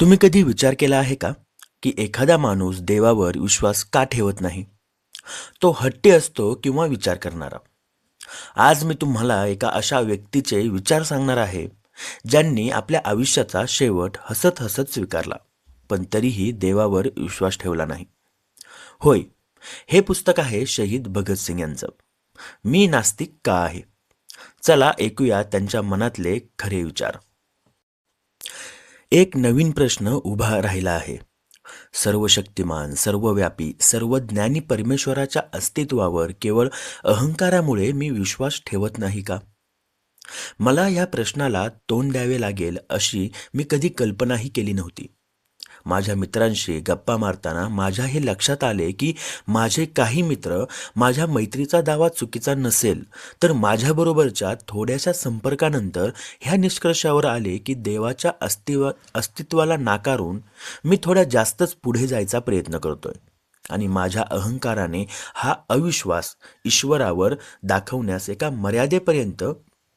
तुम्ही कधी विचार केला आहे का की एखादा माणूस देवावर विश्वास का ठेवत नाही? तो हट्टी असतो किंवा विचार करणारा? आज मी तुम्हाला एका अशा व्यक्तीचे विचार सांगणार आहे, ज्यांनी आपल्या आयुष्याचा शेवट हसत हसत स्वीकारला, पण तरीही देवावर विश्वास ठेवला नाही. होय, हे पुस्तक आहे शहीद भगतसिंग यांचं, मी नास्तिक का आहे. चला ऐकूया त्यांच्या मनातले खरे विचार. एक नवीन प्रश्न उभा राहिला आहे. सर्वशक्तिमान, सर्वव्यापी, सर्वज्ञानी परमेश्वराच्या अस्तित्वावर केवळ अहंकारामुळे मी विश्वास ठेवत नाही का? मला या प्रश्नाला तोंड द्यावे लागेल अशी मी कधी कल्पनाही केली नव्हती. माझ्या मित्रांशी गप्पा मारताना माझ्या हे लक्षात आले की माझे काही मित्र माझ्या मैत्रीचा दावा चुकीचा नसेल तर माझ्याबरोबरच्या थोड्याशा संपर्कानंतर ह्या निष्कर्षावर आले की देवाच्या अस्तित्वाला नाकारून मी थोड्या जास्तच पुढे जायचा प्रयत्न करतोय आणि माझ्या अहंकाराने हा अविश्वास ईश्वरावर दाखवण्यास एका मर्यादेपर्यंत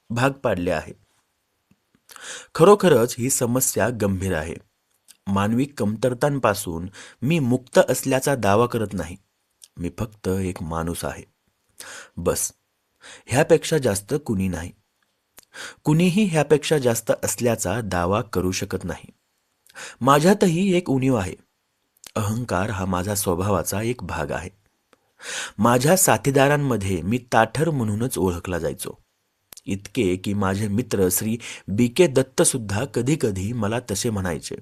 भाग पाडले आहे. खरोखरच ही समस्या गंभीर आहे. मानवी कमतरतांपासून मी मुक्त असल्याचा दावा करत नाही. मी फक्त एक माणूस आहे, बस. ह्यापेक्षा जास्त कुणी नाही. कुणीही ह्यापेक्षा जास्त असल्याचा दावा करू शकत नाही. माझ्यातही एक उणीव आहे. अहंकार हा माझा स्वभावाचा एक भाग आहे. माझ्या साथीदारांमध्ये मी ताठर म्हणूनच ओळखला जायचो. इतके की माझे मित्र श्री बी के दत्त सुद्धा कधी कधी मला तसे म्हणायचे.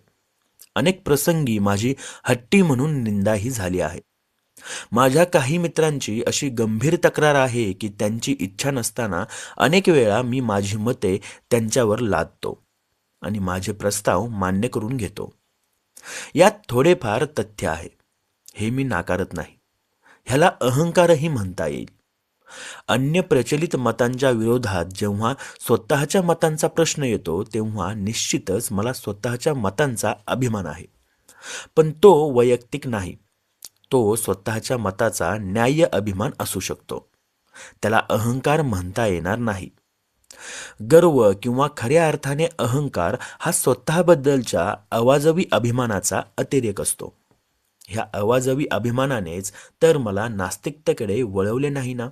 अनेक प्रसंगी माझी हट्टी म्हणून निंदाही झाली आहे. माझ्या काही मित्रांची अशी गंभीर तक्रार आहे की त्यांची इच्छा नसताना अनेक वेळा मी माझी मते त्यांच्यावर लादतो आणि माझे प्रस्ताव मान्य करून घेतो. यात थोडेफार तथ्य आहे, हे मी नाकारत नाही. ह्याला अहंकारही म्हणता येईल. अन्य प्रचलित मतांच्या विरोधात जेव्हा स्वतःच्या मतांचा प्रश्न येतो तेव्हा निश्चितच मला स्वतःच्या मतांचा अभिमान आहे, पण तो वैयक्तिक नाही. तो स्वतःच्या मताचा न्याय्य अभिमान असू शकतो. त्याला अहंकार म्हणता येणार नाही. गर्व किंवा खऱ्या अर्थाने अहंकार हा स्वतःबद्दलच्या अवाजवी अभिमानाचा अतिरेक असतो. ह्या अवाजवी अभिमानानेच तर मला नास्तिकतेकडे वळवले नाही ना,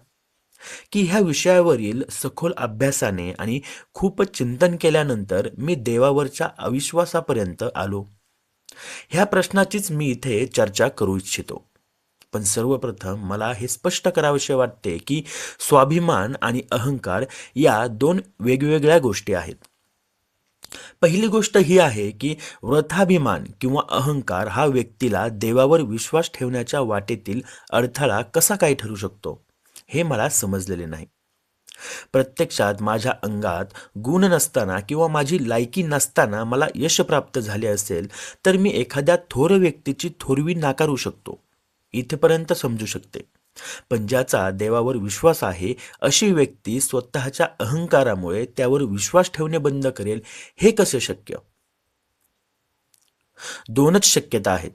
की ह्या विषयावरील सखोल अभ्यासाने आणि खूप चिंतन केल्यानंतर मी देवावरच्या अविश्वासापर्यंत आलो. ह्या प्रश्नाचीच मी इथे चर्चा करू इच्छितो. पण सर्वप्रथम मला हे स्पष्ट करावेसे वाटते की स्वाभिमान आणि अहंकार या दोन वेगवेगळ्या गोष्टी आहेत. पहिली गोष्ट ही आहे की वृथाभिमान किंवा अहंकार हा व्यक्तीला देवावर विश्वास ठेवण्याच्या वाटेतील अडथळा कसा काय ठरू शकतो, हे मला समजलेले नाही. प्रत्यक्षात माझ्या अंगात गुण नसताना किंवा माझी लायकी नसताना मला यश प्राप्त झाले असेल तर मी एखाद्या थोर व्यक्तीची थोरवी नाकारू शकतो, इथेपर्यंत समजू शकते. पण ज्याचा देवावर विश्वास आहे अशी व्यक्ती स्वतःच्या अहंकारामुळे त्यावर विश्वास ठेवणे बंद करेल, हे कसे शक्य? दोनच शक्यता आहेत.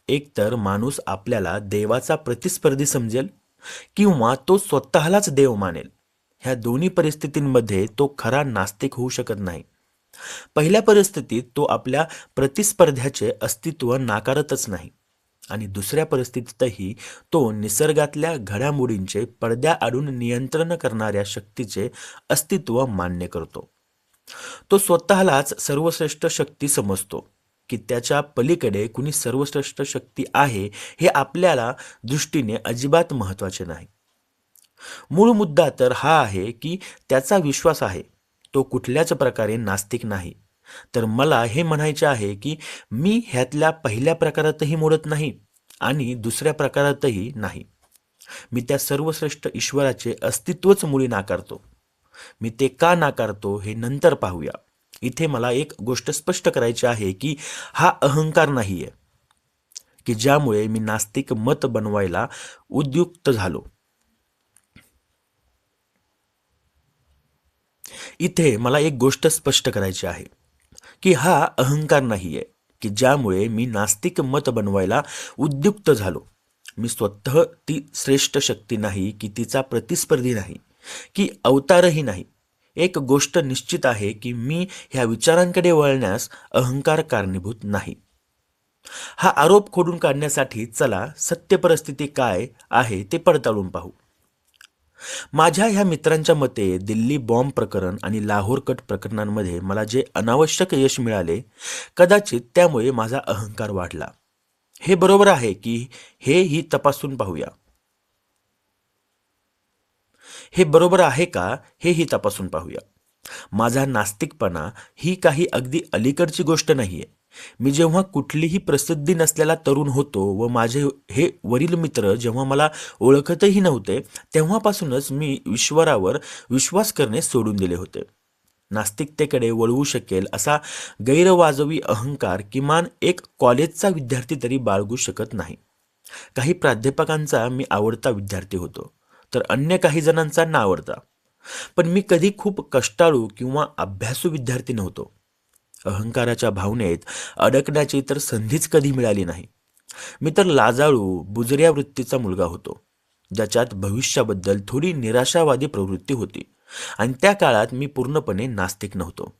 एक तर माणूस आपल्याला देवाचा प्रतिस्पर्धी समजेल किंवा तो स्वतःलाच देव मानेल. ह्या दोन्ही परिस्थितींमध्ये तो खरा नास्तिक होऊ शकत नाही. पहिल्या परिस्थितीत तो आपल्या प्रतिस्पर्ध्याचे अस्तित्व नाकारतच नाही आणि दुसऱ्या परिस्थितीतही तो निसर्गातल्या घडामोडींचे पडद्याआडून नियंत्रण करणाऱ्या शक्तीचे अस्तित्व मान्य करतो. तो स्वतःलाच सर्वश्रेष्ठ शक्ती समजतो की त्याच्या पलीकडे कुणी सर्वश्रेष्ठ शक्ती आहे हे आपल्याला दृष्टीने अजिबात महत्त्वाचे नाही. मूळ मुद्दा तर हा आहे की त्याचा विश्वास आहे. तो कुठल्याच प्रकारे नास्तिक नाही. तर मला हे म्हणायचे आहे की मी ह्यातल्या पहिल्या प्रकारातही मोडत नाही आणि दुसऱ्या प्रकारातही नाही. मी त्या सर्वश्रेष्ठ ईश्वराचे अस्तित्वच मुळी नाकारतो. मी ते का नाकारतो हे नंतर पाहूया. इथे मला एक गोष्ट स्पष्ट करायची आहे की हा अहंकार नाहीये की ज्यामुळे मी नास्तिक मत बनवायला उद्युक्त झालो. इथे मला एक गोष्ट स्पष्ट करायची आहे की हा अहंकार नाहीये की ज्यामुळे मी नास्तिक मत बनवायला उद्युक्त झालो. मी स्वतः ती श्रेष्ठ शक्ती नाही, की तिचा प्रतिस्पर्धी नाही, की अवतारही नाही. एक गोष्ट निश्चित आहे की मी ह्या विचारांकडे वळण्यास अहंकार कारणीभूत नाही. हा आरोप खोडून काढण्यासाठी चला सत्य परिस्थिती काय आहे ते पडताळून पाहू. माझ्या ह्या मित्रांच्या मते दिल्ली बॉम्ब प्रकरण आणि लाहोर कट प्रकरणांमध्ये मला जे अनावश्यक यश मिळाले, कदाचित त्यामुळे माझा अहंकार वाढला. हे बरोबर आहे की हेही तपासून पाहूया. हे बरोबर आहे का हेही तपासून पाहूया. माझा नास्तिकपणा ही काही अगदी अलीकडची गोष्ट नाहीये. मी जेव्हा कुठलीही प्रसिद्धी नसलेला तरुण होतो व माझे हे वरील मित्र जेव्हा मला ओळखतही नव्हते, तेव्हापासूनच मी ईश्वरावर विश्वास करणे सोडून दिले होते. नास्तिकतेकडे वळवू शकेल असा गैरवाजवी अहंकार किमान एक कॉलेजचा विद्यार्थी तरी बाळगू शकत नाही. काही प्राध्यापकांचा मी आवडता विद्यार्थी होतो, तर अन्य काही जणांचा नावडता. पण मी कधी खूप कष्टाळू किंवा अभ्यासू विद्यार्थी नव्हतो. अहंकाराच्या भावनेत अडकण्याची तर संधीच कधी मिळाली नाही. मी तर लाजाळू बुजऱ्या वृत्तीचा मुलगा होतो, ज्याच्यात भविष्याबद्दल थोडी निराशावादी प्रवृत्ती होती. आणि त्या काळात मी पूर्णपणे नास्तिक नव्हतो.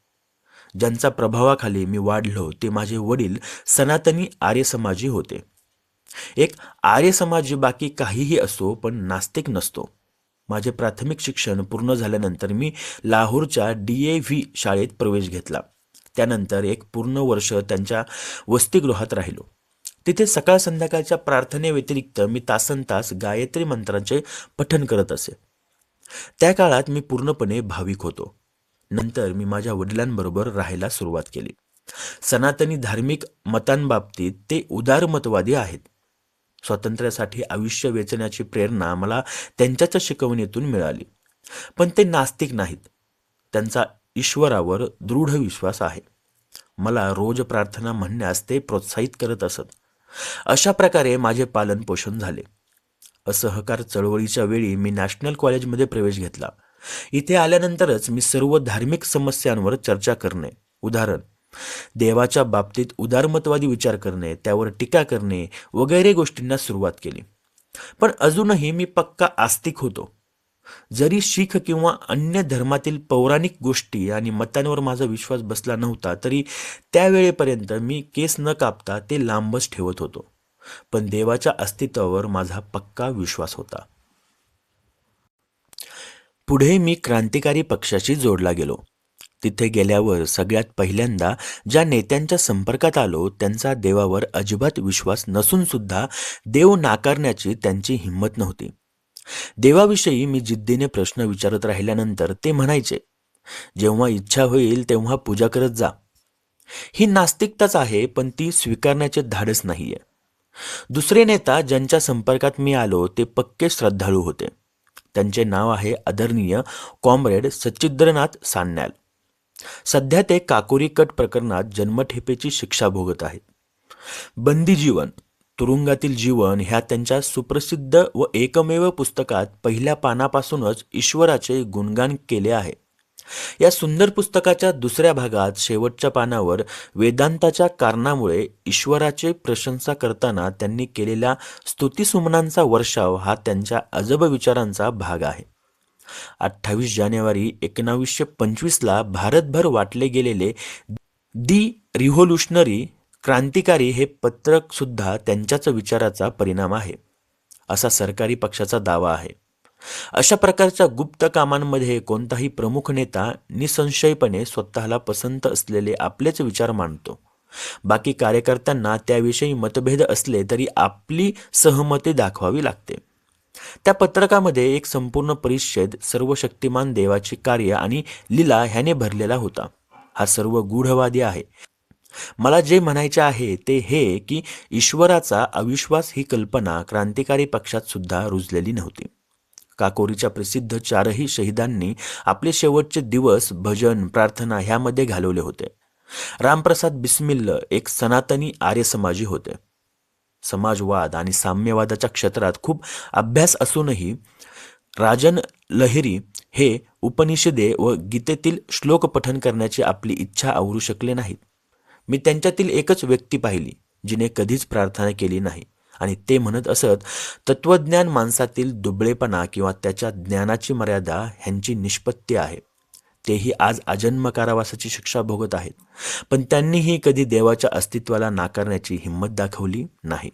ज्यांच्या प्रभावाखाली मी वाढलो ते माझे वडील सनातनी आर्य समाजी होते. एक आर्य समाजी बाकी काहीही असो पण नास्तिक नसतो. माझे प्राथमिक शिक्षण पूर्ण झाल्यानंतर मी लाहोरच्या DAV शाळेत प्रवेश घेतला. त्यानंतर एक पूर्ण वर्ष त्यांच्या वसतिगृहात राहिलो. तिथे सकाळ संध्याकाळच्या प्रार्थनेव्यतिरिक्त मी तासनतास गायत्री मंत्रांचे पठण करत असे. त्या काळात मी पूर्णपणे भाविक होतो. नंतर मी माझ्या वडिलांबरोबर राहायला सुरुवात केली. सनातनी धार्मिक मतांबाबतीत ते उदारमतवादी आहेत. स्वातंत्र्यासाठी आयुष्य वेचण्याची प्रेरणा मला त्यांच्याच शिकवणीतून मिळाली. पण ते नास्तिक नाहीत. त्यांचा ईश्वरावर दृढ विश्वास आहे. मला रोज प्रार्थना म्हणण्यास ते प्रोत्साहित करत असत. अशा प्रकारे माझे पालन पोषण झाले. असहकार चळवळीच्या वेळी मी नॅशनल कॉलेजमध्ये प्रवेश घेतला. इथे आल्यानंतरच मी सर्व धार्मिक समस्यांवर चर्चा करणे, उदाहरण देवाच्या बाबतीत उदारमतवादी विचार करणे, त्यावर टीका करणे वगैरे गोष्टींना सुरुवात केली. पण अजूनही मी पक्का आस्तिक होतो. जरी शीख किंवा अन्य धर्मातील पौराणिक गोष्टी आणि मतांवर माझा विश्वास बसला नव्हता, तरी त्यावेळेपर्यंत मी केस न कापता ते लांबच ठेवत होतो. पण देवाच्या अस्तित्वावर माझा पक्का विश्वास होता. पुढे मी क्रांतिकारी पक्षाशी जोडला गेलो. तिथे गेल्यावर सगळ्यात पहिल्यांदा ज्या नेत्यांच्या संपर्कात आलो त्यांचा देवावर अजिबात विश्वास नसून सुद्धा देव नाकारण्याची त्यांची हिंमत नव्हती. देवाविषयी मी जिद्दीने प्रश्न विचारत राहिल्यानंतर ते म्हणायचे, जेव्हा इच्छा होईल तेव्हा पूजा करत जा. ही नास्तिकताच आहे, पण ती स्वीकारण्याचे धाडस नाहीये. दुसरे नेता ज्यांच्या संपर्कात मी आलो ते पक्के श्रद्धाळू होते. त्यांचे नाव आहे आदरणीय कॉम्रेड सच्चिद्रनाथ सान्याल. सध्या ते काकोरी कट प्रकरणात जन्मठेपेची शिक्षा भोगत आहेत. बंदी जीवन, तुरुंगातील जीवन ह्या त्यांच्या सुप्रसिद्ध व एकमेव पुस्तकात पहिल्या पानापासूनच ईश्वराचे गुणगान केले आहे. या सुंदर पुस्तकाच्या दुसऱ्या भागात शेवटच्या पानावर वेदांताच्या कारणामुळे ईश्वराचे प्रशंसा करताना त्यांनी केलेल्या स्तुतिसुमनांचा वर्षाव हा त्यांच्या अजब विचारांचा भाग आहे. 28 जानेवारी 1925ला भारतभर वाटले गेलेले दी रिव्होल्युशनरी क्रांतिकारी हे पत्रक सुद्धा त्यांच्याच विचाराचा परिणाम आहे, असा सरकारी पक्षाचा दावा आहे. अशा प्रकारच्या गुप्त कामांमध्ये कोणताही प्रमुख नेता निसंशयपणे स्वतःला पसंत असलेले आपलेच विचार मांडतो. बाकी कार्यकर्त्यांना त्याविषयी मतभेद असले तरी आपली सहमती दाखवावी लागते. त्या पत्रकामध्ये एक संपूर्ण परिच्छेद सर्वशक्तिमान देवाची कार्य आणि लीला ह्याने भरलेला होता. हा सर्व गूढवादी आहे. मला जे म्हणायचे आहे ते हे की ईश्वराचा अविश्वास ही कल्पना क्रांतिकारी पक्षात सुद्धा रुजलेली नव्हती. काकोरीच्या प्रसिद्ध 4ही शहीदांनी आपले शेवटचे दिवस भजन प्रार्थना ह्यामध्ये घालवले होते. रामप्रसाद बिस्मिल्ल एक सनातनी आर्य समाजी होते. समाजवाद आणि साम्यवादाच्या क्षेत्रात खूप अभ्यास असूनही राजन लहिरी हे उपनिषदे व गीतेतील श्लोक पठन करण्याची आपली इच्छा आवरू शकले नाहीत. मी त्यांच्यातील एकच व्यक्ती पाहिली जिने कधीच प्रार्थना केली नाही आणि ते म्हणत असत, तत्वज्ञान माणसातील दुबळेपणा किंवा त्याच्या ज्ञानाची मर्यादा ह्यांची निष्पत्ती आहे. तेही आज आजन्म कारावासाची शिक्षा भोगत आहेत. पण त्यांनीही कधी देवाच्या अस्तित्वाला नाकारण्याची हिंमत दाखवली नाही.